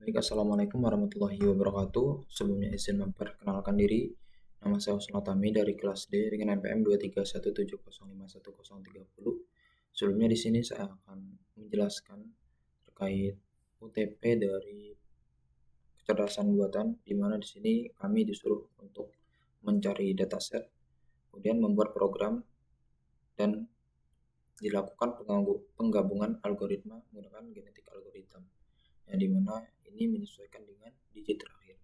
Baik, Assalamualaikum warahmatullahi wabarakatuh. Sebelumnya izin memperkenalkan diri. Nama saya Husn Utami dari kelas D dengan NPM 231705130. Sebelumnya di sini saya akan menjelaskan terkait UTP dari kecerdasan buatan, di mana di sini kami disuruh untuk mencari dataset, kemudian membuat program dan dilakukan penggabungan algoritma menggunakan genetik algoritma. Yang dimana ini menyesuaikan dengan digit terakhir.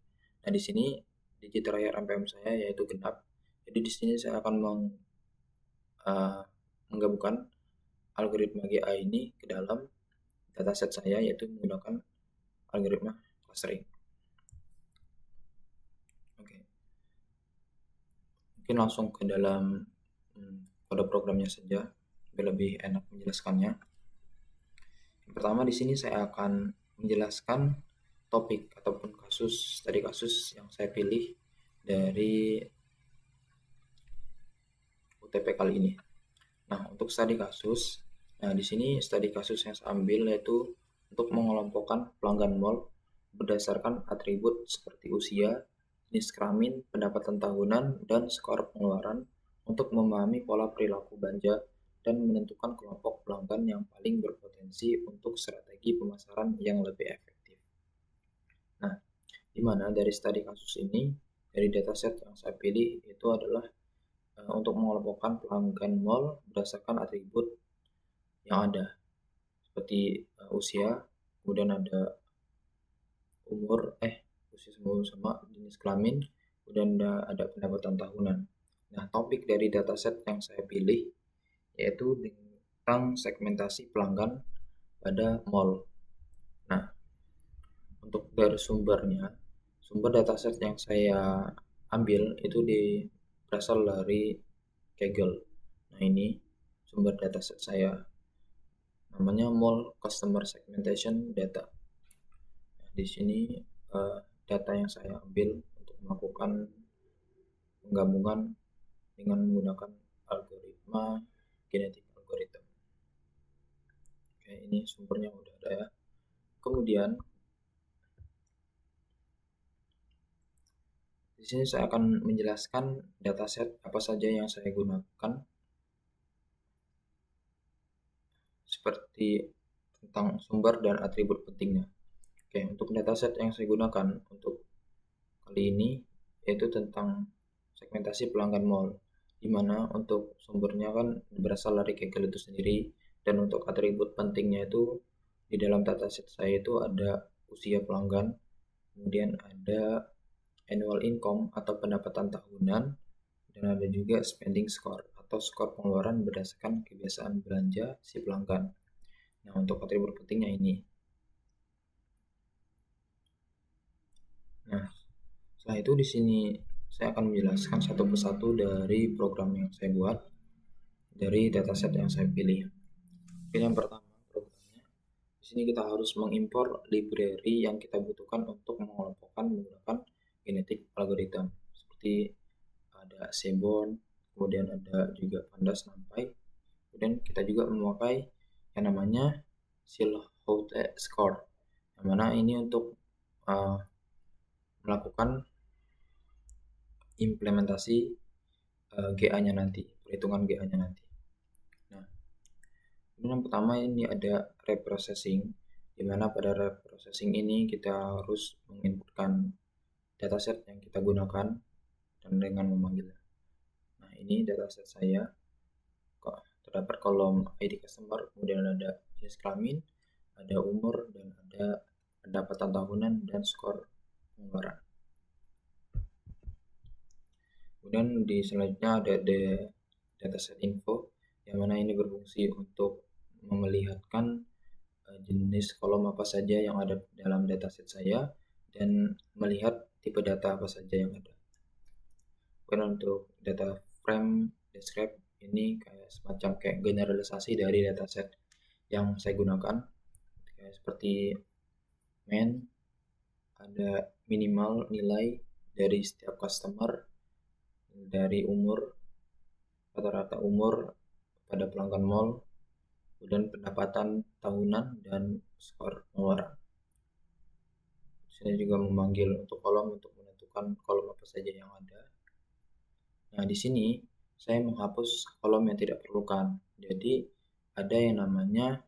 Nah, di sini digit terakhir NPM saya yaitu genap. Jadi di sini saya akan menggabungkan algoritma GA ini ke dalam dataset saya, yaitu menggunakan algoritma clustering. Oke. Mungkin langsung ke dalam kode programnya saja, biar lebih enak menjelaskannya. Yang pertama di sini saya akan menjelaskan topik ataupun studi kasus yang saya pilih dari UTP kali ini. Nah, untuk studi kasus, di sini studi kasus yang saya ambil yaitu untuk mengelompokkan pelanggan mall berdasarkan atribut seperti usia, jenis kelamin, pendapatan tahunan, dan skor pengeluaran untuk memahami pola perilaku belanja dan menentukan kelompok pelanggan yang paling berpotensi untuk strategi pemasaran yang lebih efektif. Nah, di mana dari studi kasus ini, dari dataset yang saya pilih itu adalah untuk mengelompokkan pelanggan mall berdasarkan atribut yang ada, seperti usia, kemudian ada usia sama jenis kelamin, kemudian ada pendapatan tahunan. Nah, topik dari dataset yang saya pilih yaitu tentang segmentasi pelanggan pada mall. Nah, untuk dari sumber dataset yang saya ambil itu berasal dari Kaggle. Nah, ini sumber dataset saya, namanya Mall Customer Segmentation Data. Nah, di sini data yang saya ambil untuk melakukan penggabungan dengan menggunakan algoritma genetik algoritma. Oke, ini sumbernya udah ada ya. Kemudian di sini saya akan menjelaskan dataset apa saja yang saya gunakan, seperti tentang sumber dan atribut pentingnya. Oke, untuk dataset yang saya gunakan untuk kali ini yaitu tentang segmentasi pelanggan mall, di mana untuk sumbernya kan berasal dari Kaggle itu sendiri, dan untuk atribut pentingnya itu di dalam dataset saya itu ada usia pelanggan, kemudian ada annual income atau pendapatan tahunan, dan ada juga spending score atau skor pengeluaran berdasarkan kebiasaan belanja si pelanggan. Nah, untuk atribut pentingnya ini. Nah, setelah itu di sini saya akan menjelaskan satu persatu dari program yang saya buat dari dataset yang saya pilih. Yang pertama, programnya di sini kita harus mengimpor library yang kita butuhkan untuk mengelompokkan menggunakan genetik algoritma, seperti ada Seaborn, kemudian ada juga Pandas NumPy, kemudian kita juga memakai yang namanya Silhouette Score, yang mana ini untuk melakukan implementasi GA-nya nanti, perhitungan GA-nya nanti. Nah, yang pertama ini ada reprocessing, di mana pada reprocessing ini kita harus menginputkan dataset yang kita gunakan dan dengan memanggilnya. Nah, ini dataset saya. Terdapat kolom ID customer, kemudian ada jenis kelamin, ada umur, dan ada pendapatan tahunan dan skor pengeluaran. Kemudian di selanjutnya ada dataset info, yang mana ini berfungsi untuk melihatkan jenis kolom apa saja yang ada dalam dataset saya dan melihat tipe data apa saja yang ada. Kemudian untuk data frame describe ini semacam generalisasi dari dataset yang saya gunakan, seperti main, ada minimal nilai dari setiap customer, dari umur, rata-rata umur pada pelanggan mall, dan pendapatan tahunan dan skor pengeluaran. Kemudian untuk data frame describe ini semacam generalisasi dari dataset yang saya gunakan, seperti main, ada minimal nilai dari setiap customer, dari umur, rata-rata umur pada pelanggan mall, dan pendapatan tahunan dan skor pengeluaran. Kemudian untuk data frame describe ini semacam generalisasi dari dataset yang saya gunakan, seperti main, ada minimal nilai dari setiap customer, dari umur, juga memanggil untuk kolom untuk menentukan kolom apa saja yang ada. Nah, di sini saya menghapus kolom yang tidak perlukan. Jadi ada yang namanya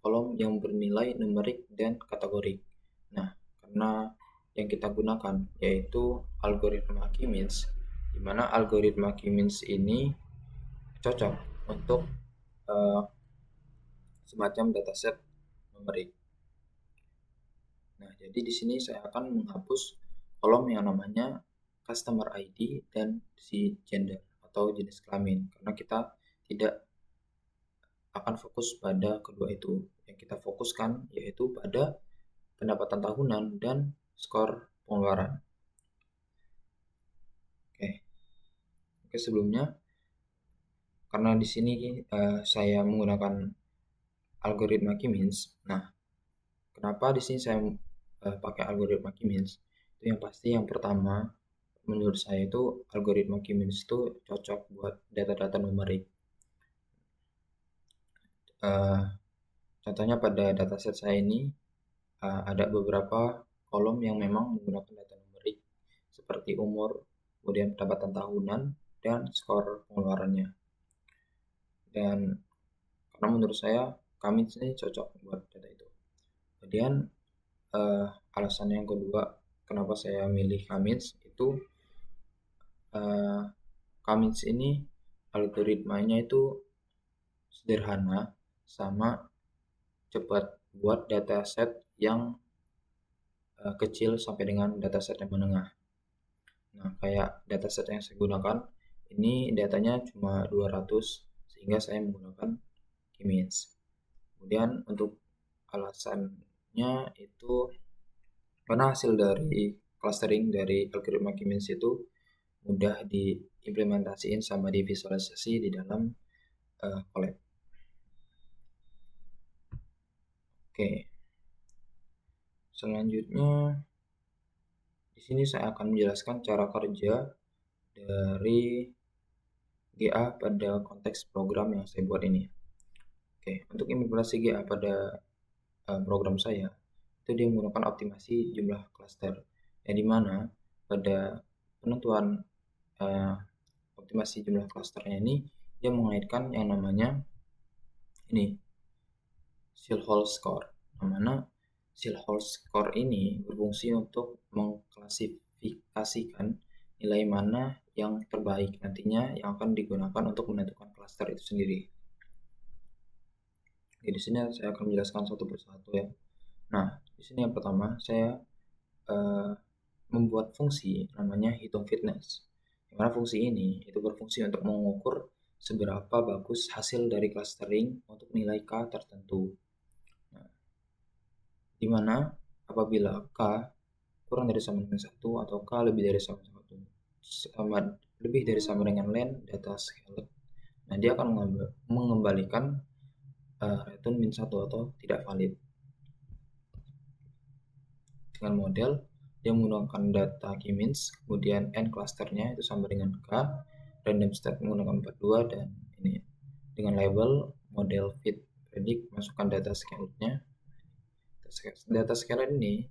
kolom yang bernilai numerik dan kategorik. Nah, karena yang kita gunakan yaitu algoritma K-means, di mana algoritma K-means ini cocok untuk semacam dataset numerik. Nah, jadi di sini saya akan menghapus kolom yang namanya customer ID dan si gender atau jenis kelamin, karena kita tidak akan fokus pada kedua itu. Yang kita fokuskan yaitu pada pendapatan tahunan dan skor pengeluaran. Oke, sebelumnya karena di sini saya menggunakan algoritma K-means. Nah, kenapa di sini saya pakai algoritma K-means? Itu yang pasti yang pertama, menurut saya itu algoritma K-means itu cocok buat data-data numerik. Contohnya pada dataset saya ini ada beberapa kolom yang memang menggunakan data numerik seperti umur, kemudian pendapatan tahunan, dan skor pengeluarannya. Dan karena menurut saya kami ini cocok buat data itu. Kemudian alasan yang kedua kenapa saya milih K-means itu K-means ini algoritmanya itu sederhana sama cepat buat dataset yang kecil sampai dengan dataset yang menengah. Nah, kayak dataset yang saya gunakan ini datanya cuma 200 sehingga saya menggunakan K-means. Kemudian untuk alasannya itu karena hasil dari clustering dari algoritma K-means itu mudah diimplementasiin sama divisualisasi di dalam Colab. Oke. Selanjutnya di sini saya akan menjelaskan cara kerja dari GA pada konteks program yang saya buat ini. Oke, untuk implementasi GA pada program saya itu dia menggunakan optimasi jumlah cluster, yang dimana pada penentuan optimasi jumlah clusternya ini dia mengaitkan yang namanya ini Silhouette score, yang mana Silhouette score ini berfungsi untuk mengklasifikasikan nilai mana yang terbaik nantinya yang akan digunakan untuk menentukan cluster itu sendiri. Oke, di sini saya akan menjelaskan satu persatu ya. Nah, di sini yang pertama saya membuat fungsi namanya hitung fitness. Di mana fungsi ini itu berfungsi untuk mengukur seberapa bagus hasil dari clustering untuk nilai K tertentu. Nah, di mana apabila K kurang dari sama dengan 1 atau K lebih dari sama dengan len data scale, nah dia akan mengembalikan return min 1 atau tidak valid. Dengan model dia menggunakan data K-means, kemudian n clusternya itu sama dengan K, random state menggunakan 42, dan ini dengan label model fit predict masukkan data scale-nya. Data scale ini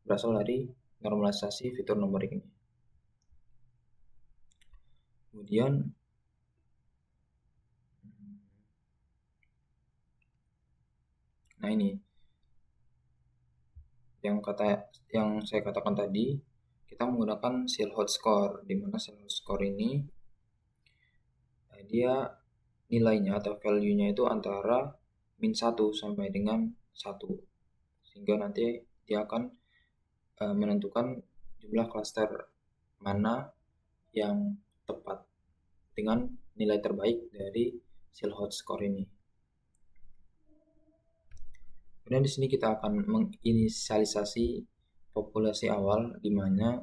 berasal dari normalisasi fitur numerik ini. Kemudian nah ini yang saya katakan tadi, kita menggunakan Silhouette score, di mana Silhouette score ini dia nilainya atau value-nya itu antara min 1 sampai dengan 1, sehingga nanti dia akan menentukan jumlah cluster mana yang tepat dengan nilai terbaik dari Silhouette score ini. Kemudian di sini kita akan menginisialisasi populasi awal, di mana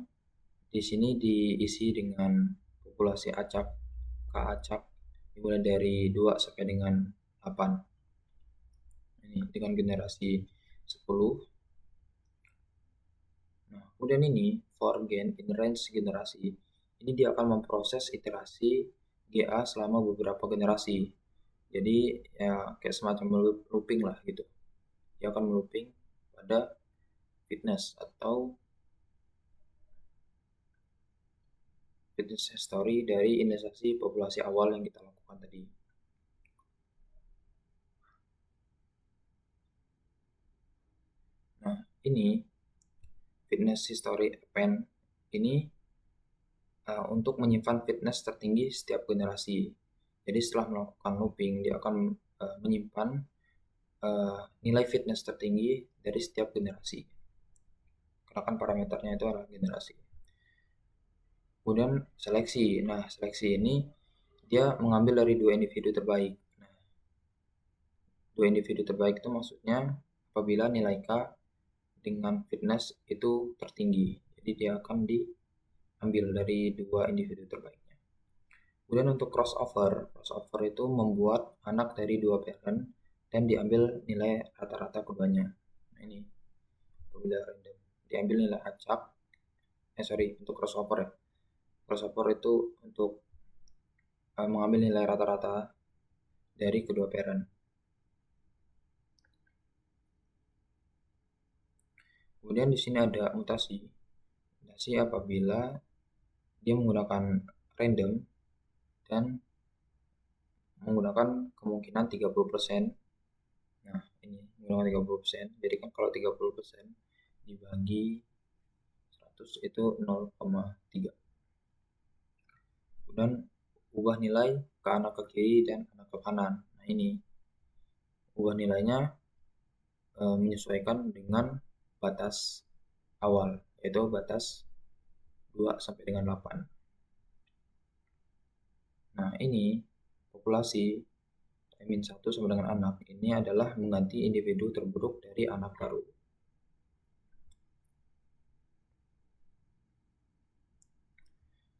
di sini diisi dengan populasi acak, K acak dimulai dari 2 sampai dengan 8. Ini dengan generasi 10. Nah, kemudian ini for gain in range generasi. Ini dia akan memproses iterasi GA selama beberapa generasi. Jadi ya kayak semacam looping lah gitu. dia akan melooping pada fitness atau fitness history dari investasi populasi awal yang kita lakukan tadi. Nah, ini fitness history event ini untuk menyimpan fitness tertinggi setiap generasi. Jadi setelah melakukan looping, dia akan menyimpan nilai fitness tertinggi dari setiap generasi. Karena kan parameternya itu adalah generasi. Kemudian seleksi. Nah, seleksi ini dia mengambil dari 2 individu terbaik. Nah, 2 individu terbaik itu maksudnya apabila nilai K dengan fitness itu tertinggi. Jadi dia akan diambil dari 2 individu terbaiknya. Kemudian untuk crossover itu membuat anak dari 2 parent dan diambil nilai rata-rata keduanya. Nah, ini apabila random diambil nilai acak. Untuk crossover ya. Crossover itu untuk mengambil nilai rata-rata dari kedua parent. Kemudian di sini ada mutasi. Mutasi apabila dia menggunakan random dan menggunakan kemungkinan 30%. Nah, ini menggunakan 30%. Jadi kan kalau 30% dibagi 100 itu 0,3. Kemudian ubah nilai ke anak ke kiri dan anak ke kanan. Nah, ini ubah nilainya menyesuaikan dengan batas awal, yaitu batas 2 sampai dengan 8. Nah, ini populasi min1 sama dengan anak ini adalah mengganti individu terburuk dari anak baru.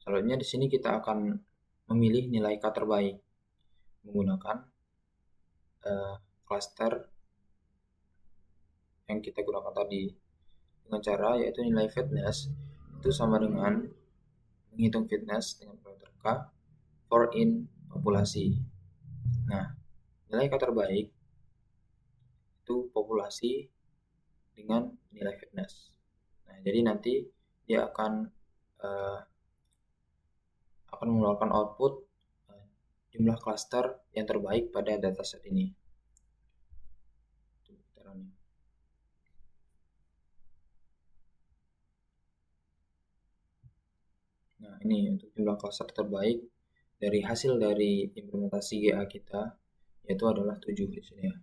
Selanjutnya di sini kita akan memilih nilai K terbaik menggunakan cluster yang kita gunakan tadi dengan cara yaitu nilai fitness itu sama dengan menghitung fitness dengan parameter K for in populasi. Nah, nilai K terbaik itu populasi dengan nilai fitness. Nah, jadi nanti dia akan mengeluarkan output jumlah cluster yang terbaik pada dataset ini. Nah, ini untuk jumlah cluster terbaik dari hasil dari implementasi GA kita yaitu adalah 7 di sini ya.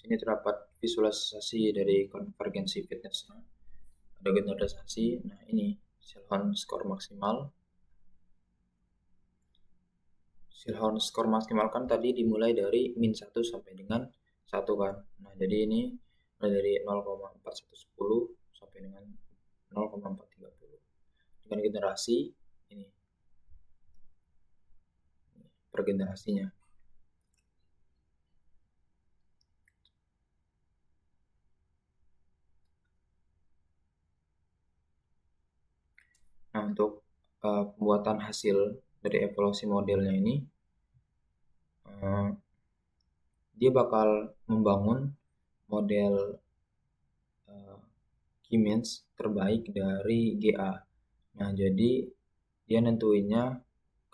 Sini terdapat visualisasi dari konvergensi fitness. Ada generalisasi. Nah, ini Silhouette skor maksimal. Silhouette skor maksimal kan tadi dimulai dari min 1 sampai dengan 1 kan. Nah, jadi ini mulai dari 0,4110 sampai dengan 0,430. Dengan generasi ini per generasinya. Nah, untuk pembuatan hasil dari evaluasi modelnya ini, dia bakal membangun model key means terbaik dari GA. Nah, jadi dia nentuinnya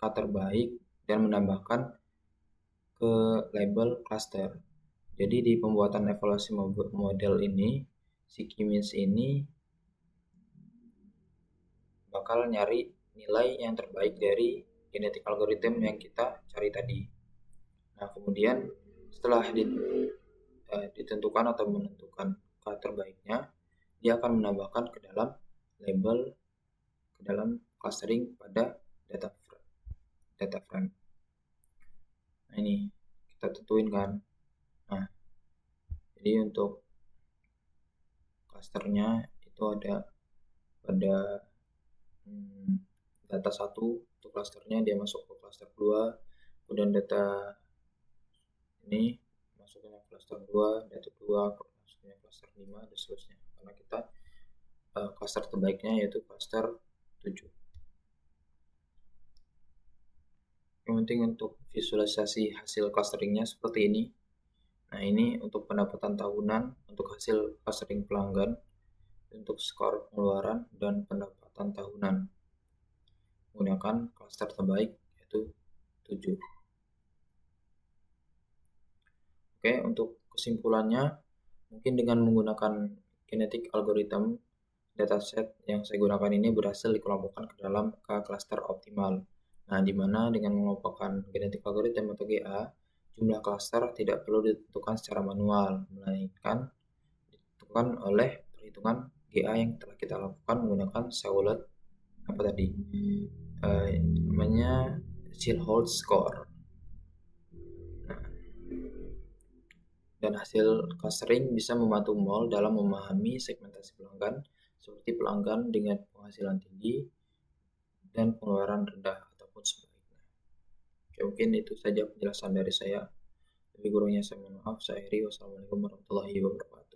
K terbaik dan menambahkan ke label cluster. Jadi di pembuatan evaluasi model ini, si key means ini bakal nyari nilai yang terbaik dari genetic algorithm yang kita cari tadi. Nah, kemudian setelah ditentukan atau menentukan K terbaiknya, dia akan menambahkan ke dalam label, ke dalam clustering pada data frame. Nah, ini kita tentuin kan. Nah, jadi untuk clusternya itu ada pada data 1 untuk clusternya dia masuk ke cluster 2, kemudian data ini masuk ke cluster 2, data 2 masuknya cluster 5 dan seterusnya. Karena kita cluster terbaiknya yaitu cluster 7. Yang penting untuk visualisasi hasil clusteringnya seperti ini. Nah, ini untuk pendapatan tahunan, untuk hasil clustering pelanggan, untuk skor pengeluaran, dan pendapatan tahunan menggunakan cluster terbaik yaitu 7. Oke, untuk kesimpulannya, mungkin dengan menggunakan kinetic algorithm, dataset yang saya gunakan ini berhasil dikelompokkan ke dalam K-cluster optimal. Nah, di mana dengan mengelompokkan kinetic algorithm atau GA, jumlah cluster tidak perlu ditentukan secara manual, melainkan ditentukan oleh perhitungan GA yang telah kita lakukan menggunakan Sewollet namanya Schillholt score. Nah, dan hasil clustering bisa membantu mall dalam memahami segmentasi pelanggan seperti pelanggan dengan penghasilan tinggi dan pengeluaran rendah ataupun sebaliknya. Oke, mungkin itu saja penjelasan dari saya. Lebih kurangnya saya mohon maaf. Saya Heri. Wassalamualaikum warahmatullahi wabarakatuh.